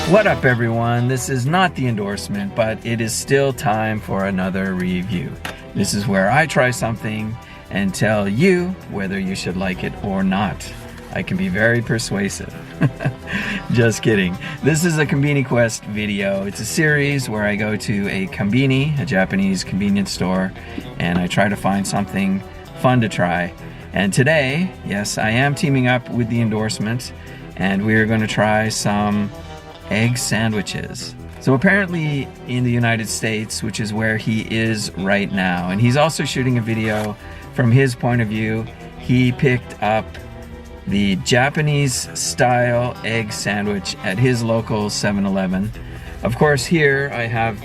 What up everyone, this is not the endorsement, but it is still time for another review. This is where I try something and tell you whether you should like it or not. I can be very persuasive. Just kidding. This is a Konbini Quest video. It's a series where I go to a Konbini, a Japanese convenience store, and I try to find something fun to try. And today, yes, I am teaming up with the endorsement, and we're going to try some egg sandwiches. So apparently in the United States, which is where he is right now, and he's also shooting a video from his point of view, he picked up the Japanese style egg sandwich at his local 7-Eleven. Of course here I have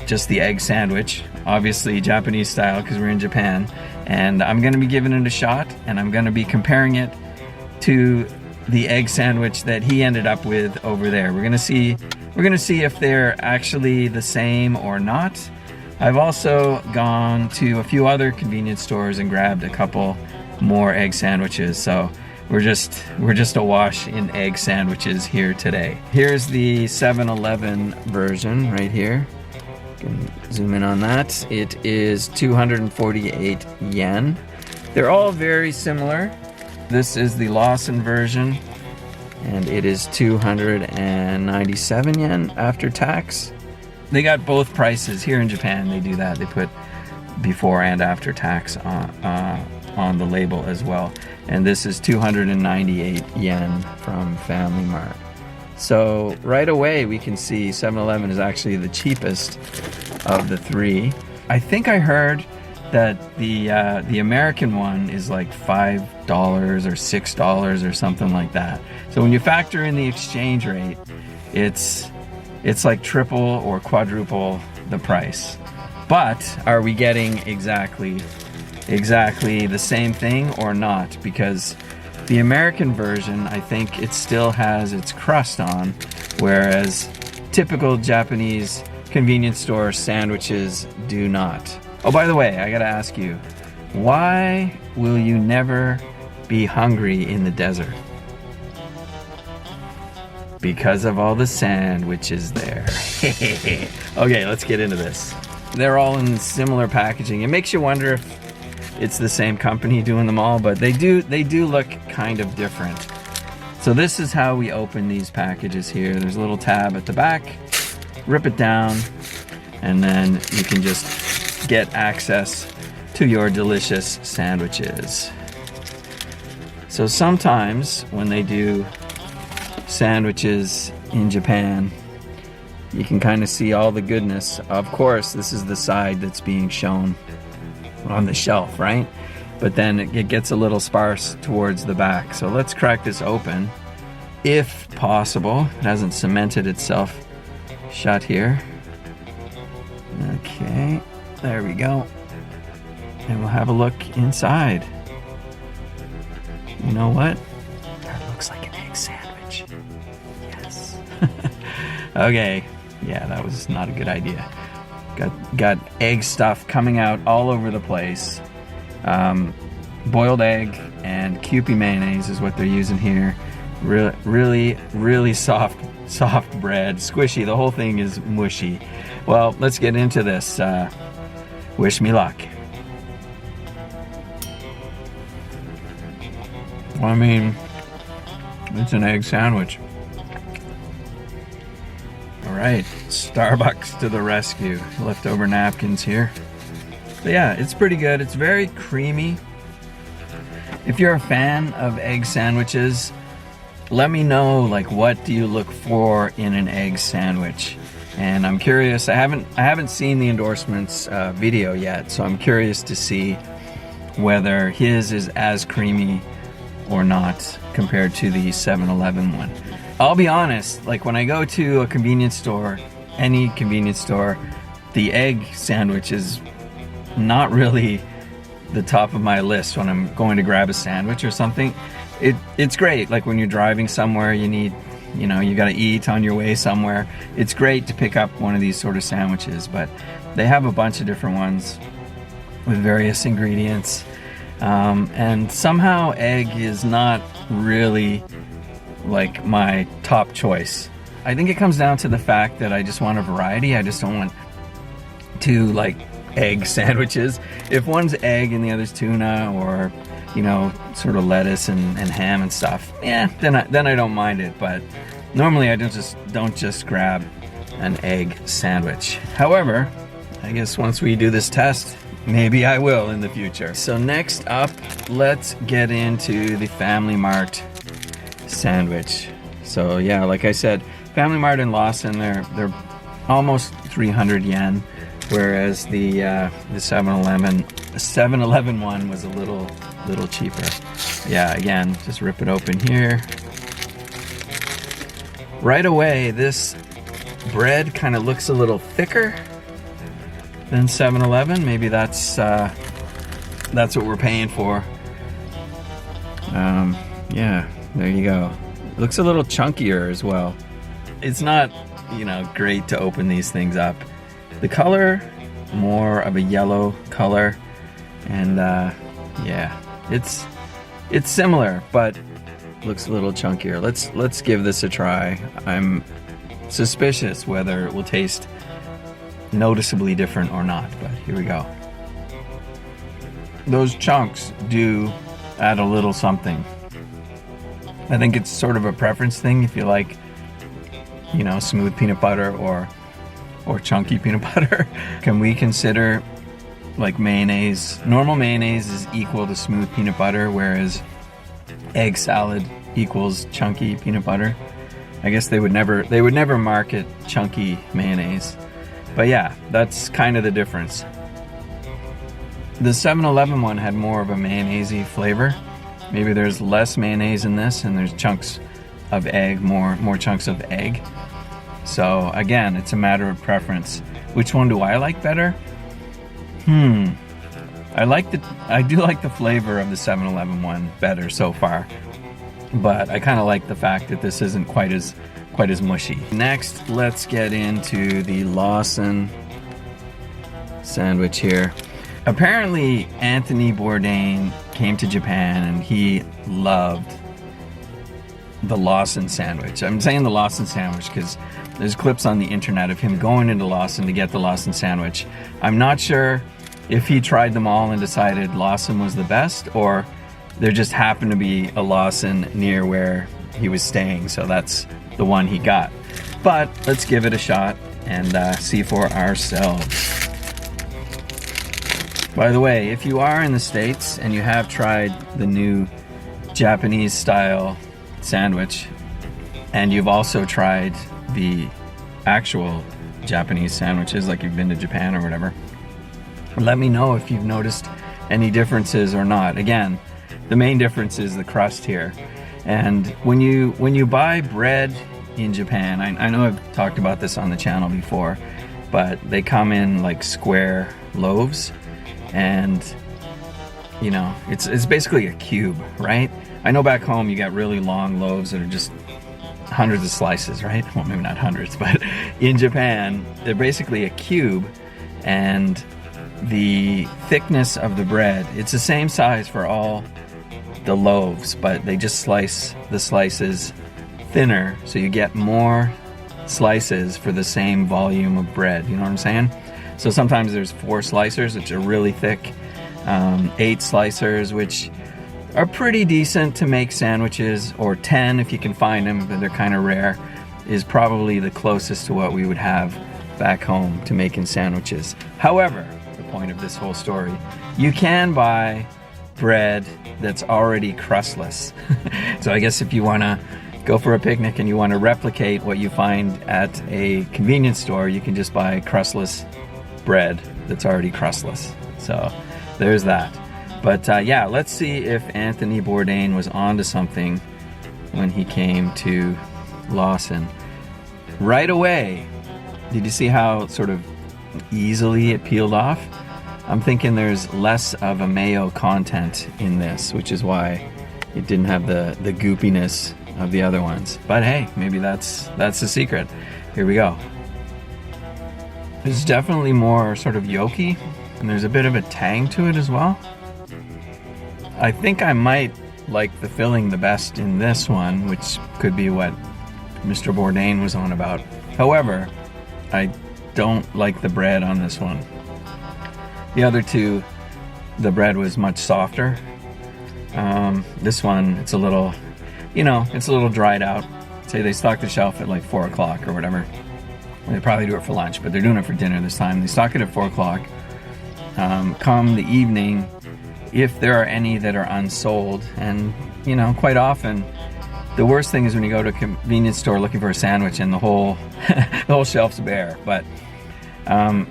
just the egg sandwich, obviously Japanese style because we're in Japan, and I'm going to be giving it a shot, and I'm going to be comparing it to the egg sandwich that he ended up with over there. We're gonna see if they're actually the same or not. I've also gone to a few other convenience stores and grabbed a couple more egg sandwiches, so we're just awash in egg sandwiches here today. Here's the 7-Eleven version right here. You can zoom in on that. It is 248 yen. They're all very similar. This is the Lawson version, and it is 297 yen after tax. They got both prices. Here in Japan, they do that. They put before and after tax on the label as well. And this is 298 yen from Family Mart. So right away, we can see 7-Eleven is actually the cheapest of the three. I think I heard that the American one is like $5 or $6 or something like that. So when you factor in the exchange rate, it's like triple or quadruple the price. But are we getting exactly the same thing or not? Because the American version, I think it still has its crust on, whereas typical Japanese convenience store sandwiches do not. Oh, by the way, I gotta ask you, why will you never be hungry in the desert? Because of all the sandwiches there. Okay, let's get into this. They're all in similar packaging. It makes you wonder if it's the same company doing them all, but they do look kind of different. So this is how we open these packages here. There's a little tab at the back. Rip it down, and then you can just get access to your delicious sandwiches. So sometimes when they do sandwiches in Japan, you can kind of see all the goodness. Of course, this is the side that's being shown on the shelf, right? But then it gets a little sparse towards the back. So let's crack this open, if possible. It hasn't cemented itself shut here. Okay. There we go. And we'll have a look inside. You know what? That looks like an egg sandwich. Yes. Okay. Yeah, that was not a good idea. Got egg stuff coming out all over the place. Boiled egg and Kewpie mayonnaise is what they're using here. Really soft bread. Squishy. The whole thing is mushy. Well, let's get into this. Wish me luck. Well, I mean, it's an egg sandwich. All right, Starbucks to the rescue. Leftover napkins here. But yeah, it's pretty good. It's very creamy. If you're a fan of egg sandwiches, let me know, like, what do you look for in an egg sandwich? And I'm curious, I haven't seen the endorsements video yet, so I'm curious to see whether his is as creamy or not compared to the 7-Eleven one. I'll be honest, like when I go to a convenience store, any convenience store, the egg sandwich is not really the top of my list when I'm going to grab a sandwich or something. It's great, like when you're driving somewhere, you gotta eat on your way somewhere. It's great to pick up one of these sort of sandwiches, but they have a bunch of different ones with various ingredients. And somehow egg is not really like my top choice. I think it comes down to the fact that I just want a variety. I just don't want two like egg sandwiches. If one's egg and the other's tuna, or sort of lettuce and ham and stuff, yeah, then I don't mind it. But normally I don't just grab an egg sandwich. However, I guess once we do this test, maybe I will in the future. So next up, let's get into the Family Mart sandwich. So yeah, like I said, Family Mart and Lawson, they're almost 300 yen, whereas the 7-Eleven one was a little cheaper. Yeah, again, just rip it open here. Right away, this bread kind of looks a little thicker than 7-Eleven. Maybe that's what we're paying for. Yeah, there you go. It looks a little chunkier as well. It's not, great to open these things up. The color, more of a yellow color, and yeah, it's similar, but looks a little chunkier. Let's give this a try. I'm suspicious whether it will taste noticeably different or not, but here we go. Those chunks do add a little something. I think it's sort of a preference thing. If you like, smooth peanut butter or chunky peanut butter. Can we consider like mayonnaise? Normal mayonnaise is equal to smooth peanut butter, whereas egg salad equals chunky peanut butter. I guess they would never market chunky mayonnaise. But yeah, that's kind of the difference. The 7-Eleven one had more of a mayonnaise-y flavor. Maybe there's less mayonnaise in this, and there's chunks of egg, more chunks of egg. So again, it's a matter of preference. Which one do I like better? I do like the flavor of the 7-Eleven one better so far. But I kind of like the fact that this isn't quite as mushy. Next, let's get into the Lawson sandwich here. Apparently, Anthony Bourdain came to Japan and he loved the Lawson sandwich. I'm saying the Lawson sandwich because there's clips on the internet of him going into Lawson to get the Lawson sandwich. I'm not sure if he tried them all and decided Lawson was the best, or there just happened to be a Lawson near where he was staying, so that's the one he got. But let's give it a shot and see for ourselves. By the way, if you are in the States and you have tried the new Japanese style sandwich, and you've also tried the actual Japanese sandwiches, like you've been to Japan or whatever, let me know if you've noticed any differences or not. Again, the main difference is the crust here. And when you buy bread in Japan, I know I've talked about this on the channel before, but they come in like square loaves, and it's basically a cube, right? I know back home you got really long loaves that are just hundreds of slices, right? Well, maybe not hundreds, but in Japan they're basically a cube, and the thickness of the bread, it's the same size for all the loaves, but they just slice the slices thinner, so you get more slices for the same volume of bread. You know what I'm saying? So sometimes there's 4 slicers, which are really thick, 8 slicers, which are pretty decent to make sandwiches, or 10 if you can find them, but they're kind of rare, is probably the closest to what we would have back home to making sandwiches. However, the point of this whole story, you can buy bread that's already crustless. So I guess if you want to go for a picnic and you want to replicate what you find at a convenience store, you can just buy crustless bread that's already crustless. So there's that. But yeah, let's see if Anthony Bourdain was onto something when he came to Lawson. Right away, did you see how sort of easily it peeled off? I'm thinking there's less of a mayo content in this, which is why it didn't have the goopiness of the other ones. But hey, maybe that's the secret. Here we go. It's definitely more sort of yolky, and there's a bit of a tang to it as well. I think I might like the filling the best in this one, which could be what Mr. Bourdain was on about. However, I don't like the bread on this one. The other two, the bread was much softer. This one, it's a little, it's a little dried out. Say they stock the shelf at like 4 o'clock or whatever. They probably do it for lunch, but they're doing it for dinner this time. They stock it at 4 o'clock. Come the evening, if there are any that are unsold, and quite often, the worst thing is when you go to a convenience store looking for a sandwich and the whole the whole shelf's bare. But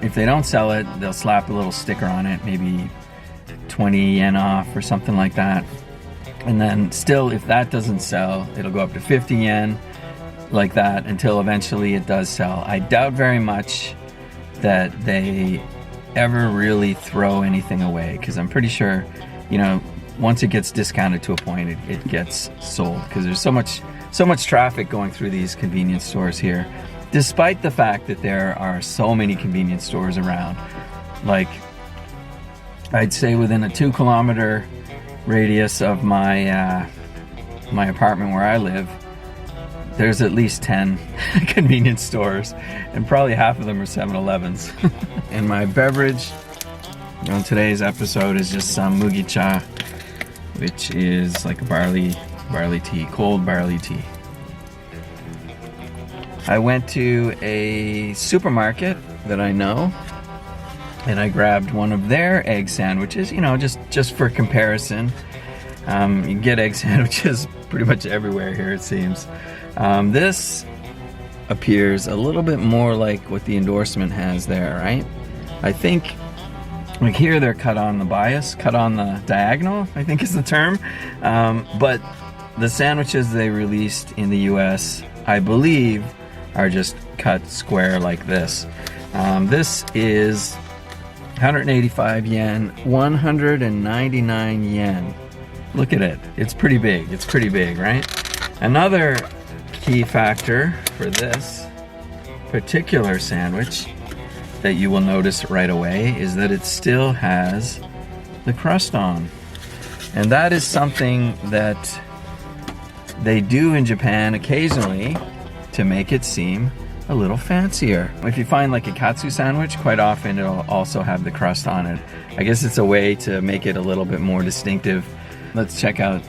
if they don't sell it, they'll slap a little sticker on it, maybe 20 yen off or something like that. And then still, if that doesn't sell, it'll go up to 50 yen, like that, until eventually it does sell. I doubt very much that they ever really throw anything away, because I'm pretty sure, once it gets discounted to a point, it gets sold, because there's so much traffic going through these convenience stores here, despite the fact that there are so many convenience stores around. Like, I'd say within a 2-kilometer radius of my my apartment where I live, there's at least 10 convenience stores, and probably half of them are 7-Elevens. And my beverage on today's episode is just some mugicha, which is like a barley tea, cold barley tea. I went to a supermarket that I know, and I grabbed one of their egg sandwiches, just for comparison. You can get egg sandwiches pretty much everywhere here, it seems. This appears a little bit more like what the Endorsement has there, right? I think, like here, they're cut on the bias, cut on the diagonal, I think is the term. But the sandwiches they released in the US, I believe, are just cut square like this. This is 185 yen, 199 yen. Look at it. It's pretty big. It's pretty big, right? Another key factor for this particular sandwich that you will notice right away is that it still has the crust on. And that is something that they do in Japan occasionally to make it seem a little fancier. If you find like a katsu sandwich, quite often it'll also have the crust on it. I guess it's a way to make it a little bit more distinctive. Let's check out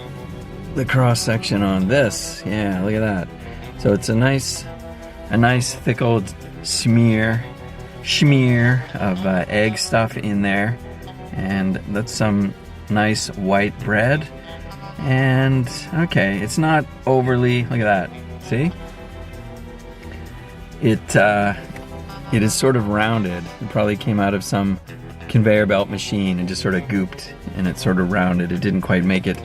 the cross section on this. Yeah, look at that. So it's a nice thick old smear of egg stuff in there, and that's some nice white bread. And okay, it's not overly, look at that, see? It is sort of rounded. It probably came out of some conveyor belt machine and just sort of gooped, and it sort of rounded. It didn't quite make it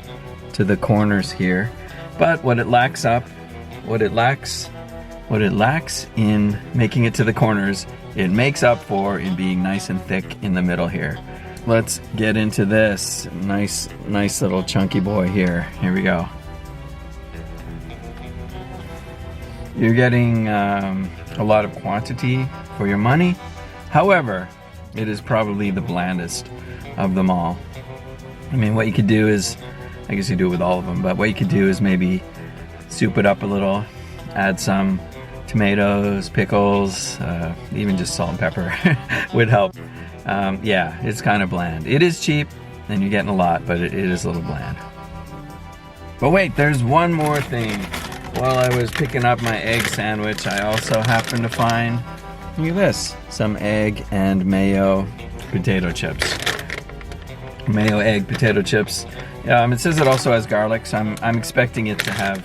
to the corners here, but what it lacks in making it to the corners, it makes up for in being nice and thick in the middle here. Let's get into this nice little chunky boy here. Here we go. You're getting a lot of quantity for your money. However, it is probably the blandest of them all. I mean, what you could do is, I guess you do it with all of them, but what you could do is maybe soup it up a little, add some tomatoes, pickles, even just salt and pepper would help. Yeah, it's kind of bland. It is cheap, and you're getting a lot, but it is a little bland. But wait, there's one more thing. While I was picking up my egg sandwich, I also happened to find, look at this, some egg and mayo potato chips. Mayo egg potato chips. It says it also has garlic, so I'm expecting it to have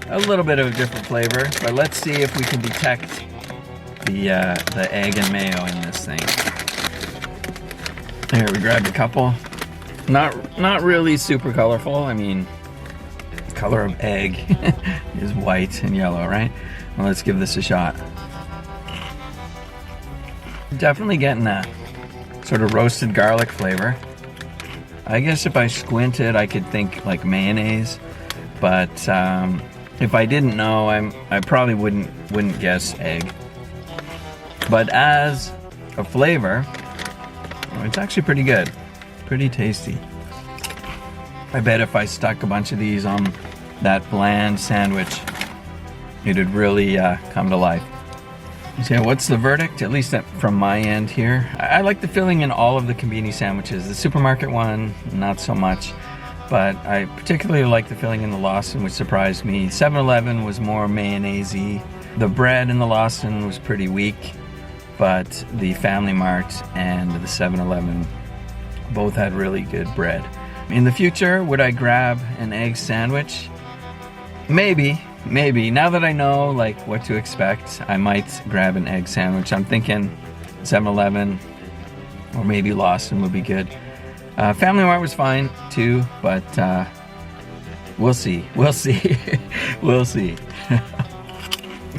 a little bit of a different flavor, but let's see if we can detect the egg and mayo in this thing. Here, we grabbed a couple. Not really super colorful. I mean, the color of egg is white and yellow, right? Well, let's give this a shot. Definitely getting that sort of roasted garlic flavor. I guess if I squinted, I could think like mayonnaise, but if I didn't know, I probably wouldn't guess egg. But as a flavor, it's actually pretty good, pretty tasty. I bet if I stuck a bunch of these on that bland sandwich, it'd really come to life. So what's the verdict, at least from my end here? I like the filling in all of the Konbini sandwiches. The supermarket one, not so much, but I particularly like the filling in the Lawson, which surprised me. 7-Eleven was more mayonnaise-y. The bread in the Lawson was pretty weak, but the Family Mart and the 7-Eleven both had really good bread. In the future, would I grab an egg sandwich? Maybe. Now that I know like what to expect, I might grab an egg sandwich. I'm thinking 7-Eleven or maybe Lawson would be good. Family Mart was fine too, but we'll see. We'll see.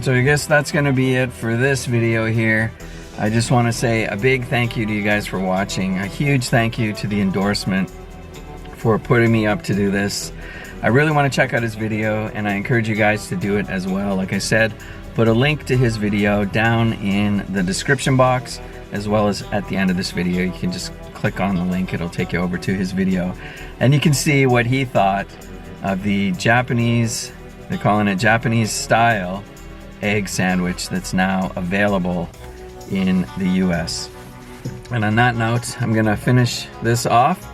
So I guess that's gonna be it for this video here. I just want to say a big thank you to you guys for watching. A huge thank you to the Endorsement for putting me up to do this. I really want to check out his video, and I encourage you guys to do it as well. Like I said, put a link to his video down in the description box, as well as at the end of this video. You can just click on the link, it'll take you over to his video. And you can see what he thought of the Japanese, they're calling it Japanese style egg sandwich that's now available in the US. And on that note, I'm gonna finish this off,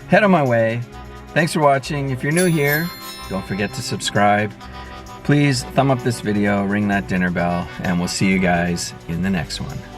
head on my way. Thanks for watching. If you're new here, don't forget to subscribe. Please thumb up this video, ring that dinner bell, and we'll see you guys in the next one.